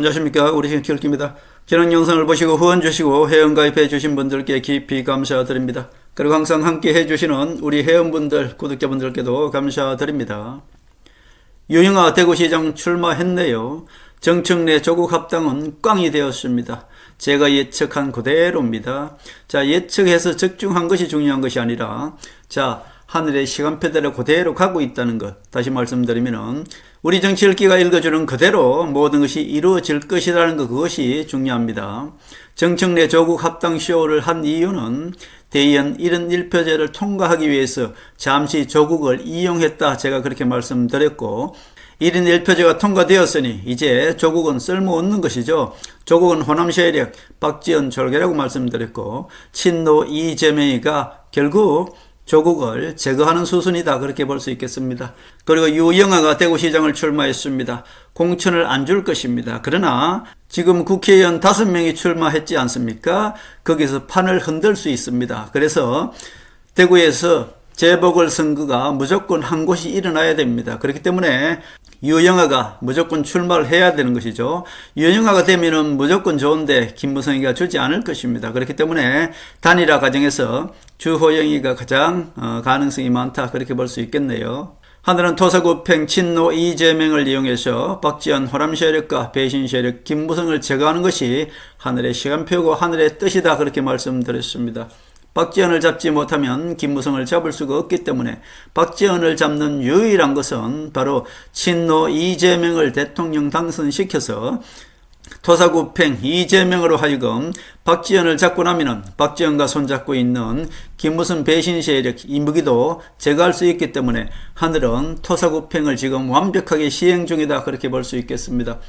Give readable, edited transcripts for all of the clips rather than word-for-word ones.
안녕하십니까. 우리 신길기입니다. 지난 영상을 보시고 후원 주시고 회원가입해 주신 분들께 깊이 감사드립니다. 그리고 항상 함께 해주시는 우리 회원분들, 구독자분들께도 감사드립니다. 유영아 대구시장 출마했네요. 정청래 조국 합당은 꽝이 되었습니다. 제가 예측한 그대로입니다. 자, 예측해서 적중한 것이 중요한 것이 아니라, 자, 하늘의 시간표대로 그대로 가고 있다는 것. 다시 말씀드리면은, 우리 정치 읽기가 읽어주는 그대로 모든 것이 이루어질 것이라는 것, 그것이 중요합니다. 정청래 조국 합당 쇼를 한 이유는 대의원 71표제를 통과하기 위해서 잠시 조국을 이용했다. 제가 그렇게 말씀드렸고, 1인 1표제가 통과되었으니 이제 조국은 쓸모없는 것이죠. 조국은 호남 세력 박지원 졸개라고 말씀드렸고, 친노 이재명이가 결국 조국을 제거하는 수순이다, 그렇게 볼 수 있겠습니다. 그리고 유영아가 대구시장을 출마했습니다. 공천을 안 줄 것입니다. 그러나 지금 국회의원 5명이 출마했지 않습니까? 거기서 판을 흔들 수 있습니다. 그래서 대구에서 재보궐선거가 무조건 한 곳이 일어나야 됩니다. 그렇기 때문에 유영아가 무조건 출마를 해야 되는 것이죠. 유영아가 되면은 무조건 좋은데 김무성이가 주지 않을 것입니다. 그렇기 때문에 단일화 과정에서 주호영이가 가장 가능성이 많다, 그렇게 볼 수 있겠네요. 하늘은 토사구팽 친노 이재명을 이용해서 박지원 호남 세력과 배신 세력 김무성을 제거하는 것이 하늘의 시간표고 하늘의 뜻이다, 그렇게 말씀드렸습니다. 박지원을 잡지 못하면 김무성을 잡을 수가 없기 때문에 박지원을 잡는 유일한 것은 바로 친노 이재명을 대통령 당선시켜서 토사구팽 이재명으로 하여금 박지원을 잡고 나면은 박지원과 손잡고 있는 김무성 배신 세력 이무기도 제거할 수 있기 때문에 하늘은 토사구팽을 지금 완벽하게 시행 중이다, 그렇게 볼 수 있겠습니다.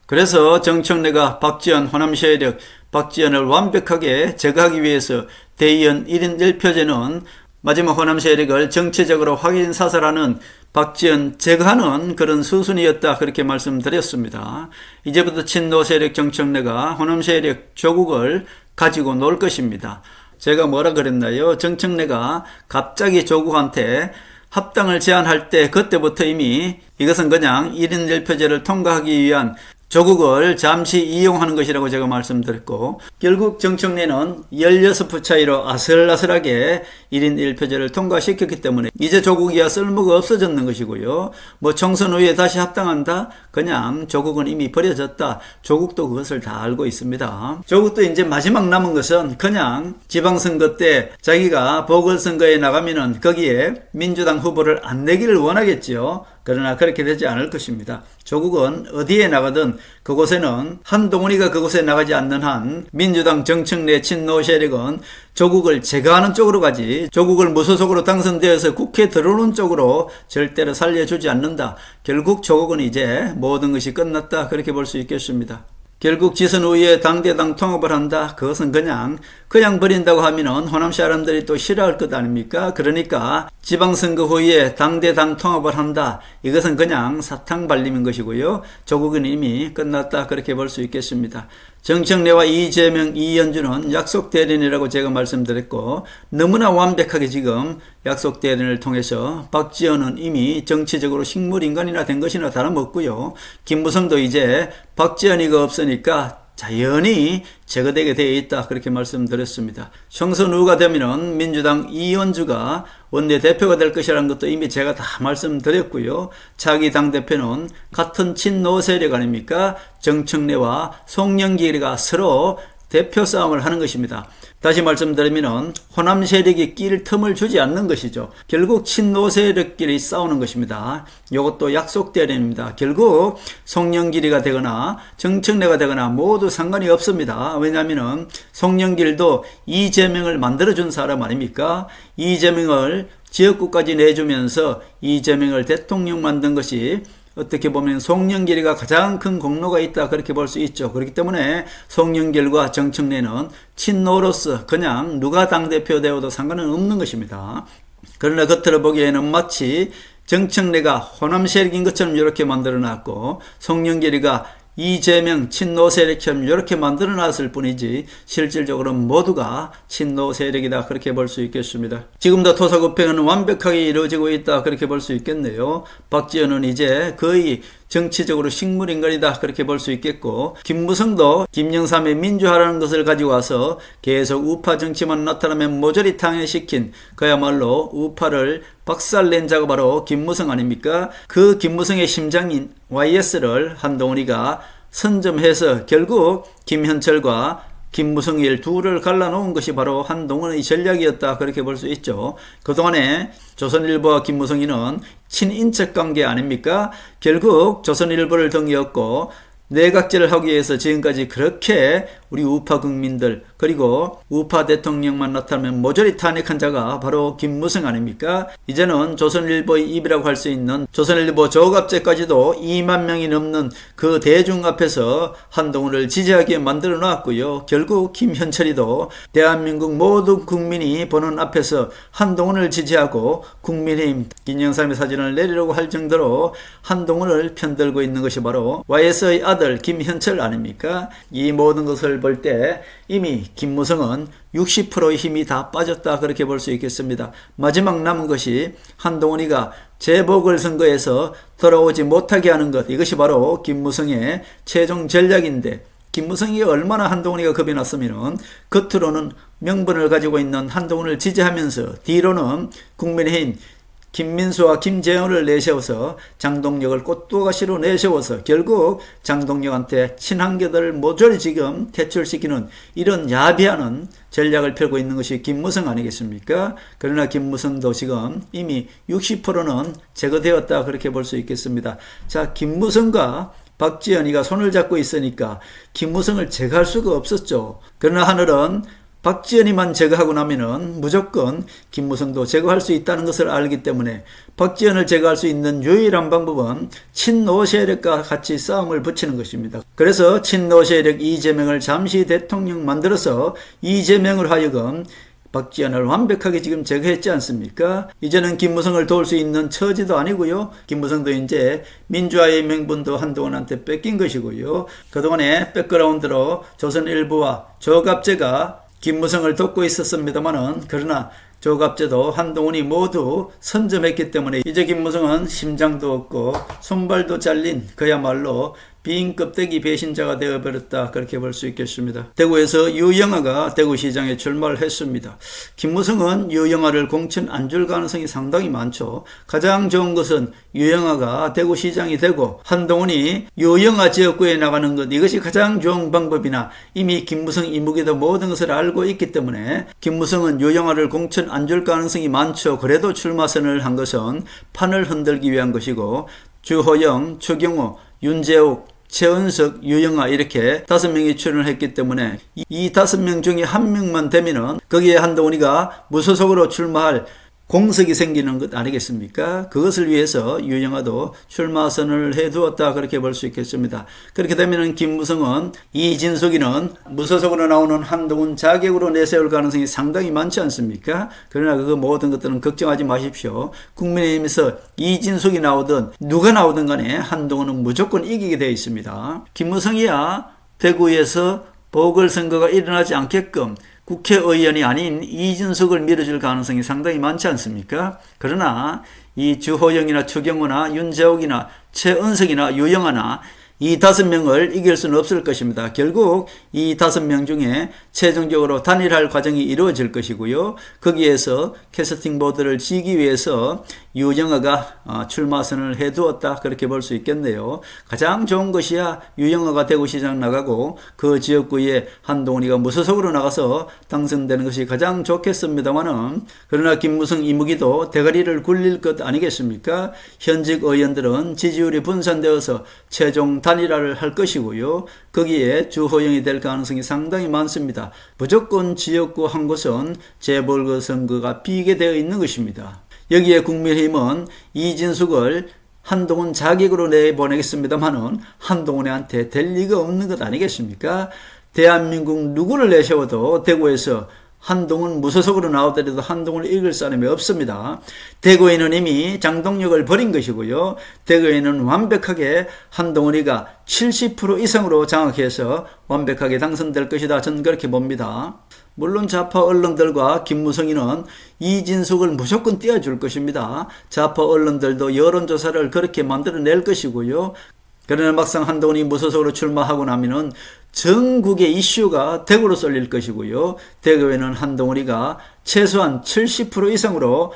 그래서 정청래가 박지원 호남 세력 박지원을 완벽하게 제거하기 위해서 대의원 1인 1표제는 마지막 호남 세력을 정치적으로 확인 사살하는 박지원 제거하는 그런 수순이었다, 그렇게 말씀드렸습니다. 이제부터 친노 세력 정청래가 호남 세력 조국을 가지고 놀 것입니다. 제가 뭐라 그랬나요? 정청래가 갑자기 조국한테 합당을 제안할 때 그때부터 이미 이것은 그냥 1인 1표제를 통과하기 위한 조국을 잠시 이용하는 것이라고 제가 말씀드렸고, 결국 정청래는 16표 차이로 아슬아슬하게 1인 1표제를 통과시켰기 때문에 이제 조국이야 쓸모가 없어졌는 것이고요. 뭐 총선 후에 다시 합당한다? 그냥 조국은 이미 버려졌다. 조국도 그것을 다 알고 있습니다. 조국도 이제 마지막 남은 것은 그냥 지방선거 때 자기가 보궐선거에 나가면은 거기에 민주당 후보를 안 내기를 원하겠지요. 그러나 그렇게 되지 않을 것입니다. 조국은 어디에 나가든 그곳에는 한동훈이가 그곳에 나가지 않는 한 민주당 정청래 친노 세력은 조국을 제거하는 쪽으로 가지, 조국을 무소속으로 당선되어서 국회에 들어오는 쪽으로 절대로 살려주지 않는다. 결국 조국은 이제 모든 것이 끝났다, 그렇게 볼 수 있겠습니다. 결국 지선 후에 당대당 통합을 한다. 그것은 그냥 버린다고 하면은 호남 사람들이 또 싫어할 것 아닙니까? 그러니까 지방선거 후에 당대당 통합을 한다. 이것은 그냥 사탕 발림인 것이고요. 조국은 이미 끝났다, 그렇게 볼 수 있겠습니다. 정청래와 이재명, 이현주는 약속 대련이라고 제가 말씀드렸고, 너무나 완벽하게 지금 약속 대련을 통해서 박지원은 이미 정치적으로 식물인간이나 된 것이나 다름없고요. 김무성도 이제 박지원이가 없으니까 자연히 제거되게 되어 있다, 그렇게 말씀드렸습니다. 총선 후가 되면은 민주당 이현주가 원내대표가 될 것이라는 것도 이미 제가 다 말씀드렸고요. 차기 당대표는 같은 친노 세력 아닙니까? 정청래와 송영길이가 서로 대표 싸움을 하는 것입니다. 다시 말씀드리면 호남 세력이 낄 틈을 주지 않는 것이죠. 결국 친노 세력끼리 싸우는 것입니다. 이것도 약속 대련입니다. 결국 송영길이가 되거나 정청래가 되거나 모두 상관이 없습니다. 왜냐하면 송영길도 이재명을 만들어준 사람 아닙니까? 이재명을 지역구까지 내주면서 이재명을 대통령 만든 것이 어떻게 보면 송영길이가 가장 큰 공로가 있다, 그렇게 볼 수 있죠. 그렇기 때문에 송영길과 정청래는 친노로서 그냥 누가 당대표 되어도 상관은 없는 것입니다. 그러나 겉으로 보기에는 마치 정청래가 호남 세력인 것처럼 이렇게 만들어놨고 송영길이가 이재명 친노 세력처럼 이렇게 만들어놨을 뿐이지 실질적으로 모두가 친노 세력이다, 그렇게 볼 수 있겠습니다. 지금도 토사구팽은 완벽하게 이루어지고 있다, 그렇게 볼 수 있겠네요. 박지원은 이제 거의 정치적으로 식물인간이다 그렇게 볼 수 있겠고, 김무성도 김영삼의 민주화라는 것을 가지고 와서 계속 우파 정치만 나타나면 모조리 당해시킨 그야말로 우파를 박살낸 자가 바로 김무성 아닙니까? 그 김무성의 심장인 YS를 한동훈이가 선점해서 결국 김현철과 김무성일 둘을 갈라놓은 것이 바로 한동훈의 전략이었다 그렇게 볼 수 있죠. 그동안에 조선일보와 김무성이는 친인척 관계 아닙니까? 결국 조선일보를 등이었고 내각제를 하기 위해서 지금까지 그렇게 우리 우파 국민들 그리고 우파 대통령만 나타나면 모조리 탄핵한 자가 바로 김무성 아닙니까? 이제는 조선일보의 입이라고 할 수 있는 조선일보 저갑제까지도 2만 명이 넘는 그 대중 앞에서 한동훈을 지지하게 만들어 놨고요. 결국 김현철이도 대한민국 모든 국민이 보는 앞에서 한동훈을 지지하고 국민의힘 김영삼의 사진을 내리려고 할 정도로 한동훈을 편들고 있는 것이 바로 YS의 아들 김현철 아닙니까? 이 모든 것을 볼 때 이미 김무성은 60%의 힘이 다 빠졌다 그렇게 볼 수 있겠습니다. 마지막 남은 것이 한동훈이가 재보궐선거에서 돌아오지 못하게 하는 것, 이것이 바로 김무성의 최종 전략인데, 김무성이 얼마나 한동훈이가 겁이 났으면 겉으로는 명분을 가지고 있는 한동훈을 지지하면서 뒤로는 국민의힘 김민수와 김재원을 내세워서 장동혁을 꽃두가시로 내세워서 결국 장동혁한테 친한계들을 모조리 지금 퇴출시키는 이런 야비하는 전략을 펴고 있는 것이 김무성 아니겠습니까? 그러나 김무성도 지금 이미 60%는 제거되었다 그렇게 볼 수 있겠습니다. 자, 김무성과 박지원이가 손을 잡고 있으니까 김무성을 제거할 수가 없었죠. 그러나 하늘은 박지원이만 제거하고 나면은 무조건 김무성도 제거할 수 있다는 것을 알기 때문에 박지원을 제거할 수 있는 유일한 방법은 친노 세력과 같이 싸움을 붙이는 것입니다. 그래서 친노 세력 이재명을 잠시 대통령 만들어서 이재명을 하여금 박지원을 완벽하게 지금 제거했지 않습니까? 이제는 김무성을 도울 수 있는 처지도 아니고요. 김무성도 이제 민주화의 명분도 한동훈한테 뺏긴 것이고요. 그동안에 백그라운드로 조선일보와 조갑제가 김무성을 돕고 있었습니다만은, 그러나 조갑제도 한동훈이 모두 선점했기 때문에 이제 김무성은 심장도 없고 손발도 잘린 그야말로 빈 껍데기 배신자가 되어버렸다 그렇게 볼 수 있겠습니다. 대구에서 유영아가 대구시장에 출마를 했습니다. 김무성은 유영아를 공천 안 줄 가능성이 상당히 많죠. 가장 좋은 것은 유영아가 대구시장이 되고 한동훈이 유영아 지역구에 나가는 것, 이것이 가장 좋은 방법이나 이미 김무성 이무기도 모든 것을 알고 있기 때문에 김무성은 유영아를 공천 안 줄 가능성이 많죠. 그래도 출마선을 한 것은 판을 흔들기 위한 것이고, 주호영, 추경호, 윤재욱, 최은석, 유영아 이렇게 5명이 출연을 했기 때문에 이 5명 중에 1명만 되면은 거기에 한동훈이가 무소속으로 출마할 공석이 생기는 것 아니겠습니까? 그것을 위해서 유영아도 출마선을 해두었다 그렇게 볼 수 있겠습니다. 그렇게 되면 김무성은 이진숙이는 무소속으로 나오는 한동훈 자격으로 내세울 가능성이 상당히 많지 않습니까? 그러나 그 모든 것들은 걱정하지 마십시오. 국민의힘에서 이진숙이 나오든 누가 나오든 간에 한동훈은 무조건 이기게 되어 있습니다. 김무성이야 대구에서 보궐선거가 일어나지 않게끔 국회의원이 아닌 이준석을 밀어줄 가능성이 상당히 많지 않습니까? 그러나 이 주호영이나 추경호나 윤재욱이나 최은석이나 유영아나 이 5명을 이길 수는 없을 것입니다. 결국 이 5명 중에 최종적으로 단일할 과정이 이루어질 것이고요. 거기에서 캐스팅 보드를 지기 위해서 유영아가 출마선을 해두었다 그렇게 볼 수 있겠네요. 가장 좋은 것이야 유영아가 대구시장 나가고 그 지역구에 한동훈이가 무소속으로 나가서 당선되는 것이 가장 좋겠습니다만은, 그러나 김무성 이무기도 대가리를 굴릴 것 아니겠습니까? 현직 의원들은 지지율이 분산되어서 최종 단일화를 할 것이고요. 거기에 주호영이 될 가능성이 상당히 많습니다. 무조건 지역구 한 곳은 재보궐선거가 비게 되어 있는 것입니다. 여기에 국민의힘은 이진숙을 한동훈 자격으로 내보내겠습니다만은 한동훈한테 될 리가 없는 것 아니겠습니까? 대한민국 누구를 내세워도 대구에서 한동훈 무소속으로 나오더라도 한동훈을 이길 사람이 없습니다. 대구에는 이미 장동혁을 버린 것이고요. 대구에는 완벽하게 한동훈이가 70% 이상으로 장악해서 완벽하게 당선될 것이다. 저는 그렇게 봅니다. 물론 좌파 언론들과 김무성이는 이진숙을 무조건 띄워줄 것입니다. 좌파 언론들도 여론조사를 그렇게 만들어낼 것이고요. 그러나 막상 한동훈이 무소속으로 출마하고 나면은 전국의 이슈가 대구로 쏠릴 것이고요. 대구에는 한동훈이가 최소한 70% 이상으로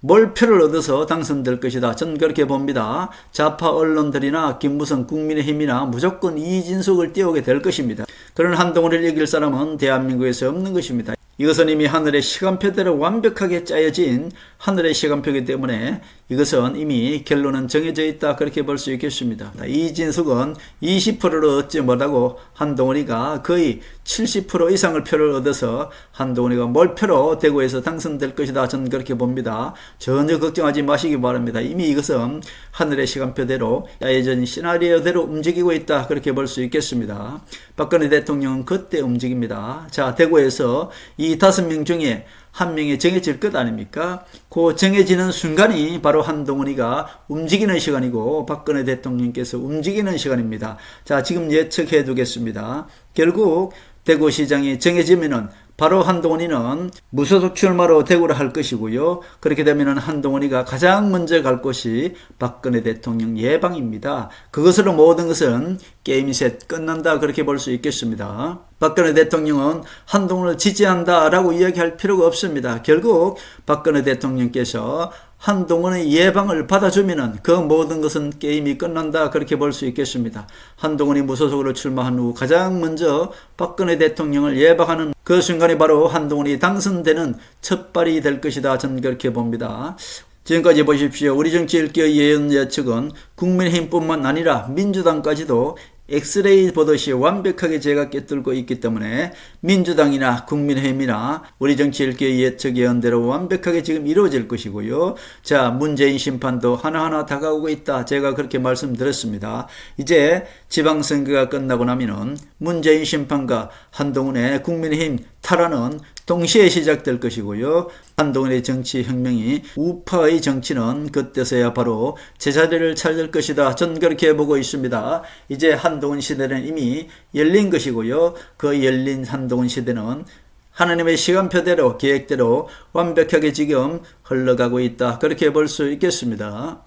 몰표를 얻어서 당선될 것이다. 저는 그렇게 봅니다. 좌파 언론들이나 김무성 국민의힘이나 무조건 이진숙을 띄우게 될 것입니다. 그런 한동훈을 이길 사람은 대한민국에서 없는 것입니다. 이것은 이미 하늘의 시간표대로 완벽하게 짜여진 하늘의 시간표이기 때문에 이것은 이미 결론은 정해져 있다. 그렇게 볼 수 있겠습니다. 이진숙은 20%를 얻지 못하고 한동훈이가 거의 70% 이상의 표를 얻어서 한동훈이가 몰표로 대구에서 당선될 것이다. 저는 그렇게 봅니다. 전혀 걱정하지 마시기 바랍니다. 이미 이것은 하늘의 시간표대로 짜여진 시나리오대로 움직이고 있다. 그렇게 볼 수 있겠습니다. 박근혜 대통령은 그때 움직입니다. 자, 대구에서 이 5명 중에 한 명이 정해질 것 아닙니까? 그 정해지는 순간이 바로 한동훈이가 움직이는 시간이고 박근혜 대통령께서 움직이는 시간입니다. 자, 지금 예측해 두겠습니다. 결국 대구시장이 정해지면은 바로 한동훈이는 무소속 출마로 대구를 할 것이고요. 그렇게 되면 한동훈이가 가장 먼저 갈 곳이 박근혜 대통령 예방입니다. 그것으로 모든 것은 게임이 셋 끝난다. 그렇게 볼 수 있겠습니다. 박근혜 대통령은 한동훈을 지지한다라고 이야기할 필요가 없습니다. 결국 박근혜 대통령께서 한동훈의 예방을 받아주면은 그 모든 것은 게임이 끝난다. 그렇게 볼 수 있겠습니다. 한동훈이 무소속으로 출마한 후 가장 먼저 박근혜 대통령을 예방하는 그 순간이 바로 한동훈이 당선되는 첫발이 될 것이다. 저는 그렇게 봅니다. 지금까지 보십시오. 우리 정치 일기의 예언 예측은 국민의힘뿐만 아니라 민주당까지도 엑스레이 보듯이 완벽하게 제가 꿰뚫고 있기 때문에 민주당이나 국민의힘이나 우리 정치 일기의 예측 예언대로 완벽하게 지금 이루어질 것이고요. 자, 문재인 심판도 하나하나 다가오고 있다. 제가 그렇게 말씀드렸습니다. 이제 지방선거가 끝나고 나면은 문재인 심판과 한동훈의 국민의힘 탈환은 동시에 시작될 것이고요. 한동훈의 정치혁명이 우파의 정치는 그때서야 바로 제자리를 찾을 것이다. 전 그렇게 보고 있습니다. 이제 한동훈 시대는 이미 열린 것이고요. 그 열린 한동훈 시대는 하나님의 시간표대로 계획대로 완벽하게 지금 흘러가고 있다. 그렇게 볼 수 있겠습니다.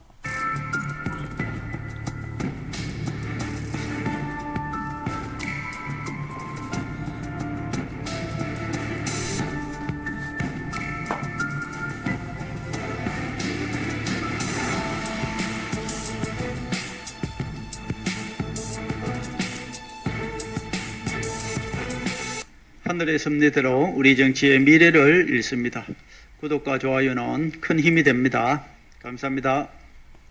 하늘의 섭리대로 우리 정치의 미래를 읽습니다. 구독과 좋아요는 큰 힘이 됩니다. 감사합니다.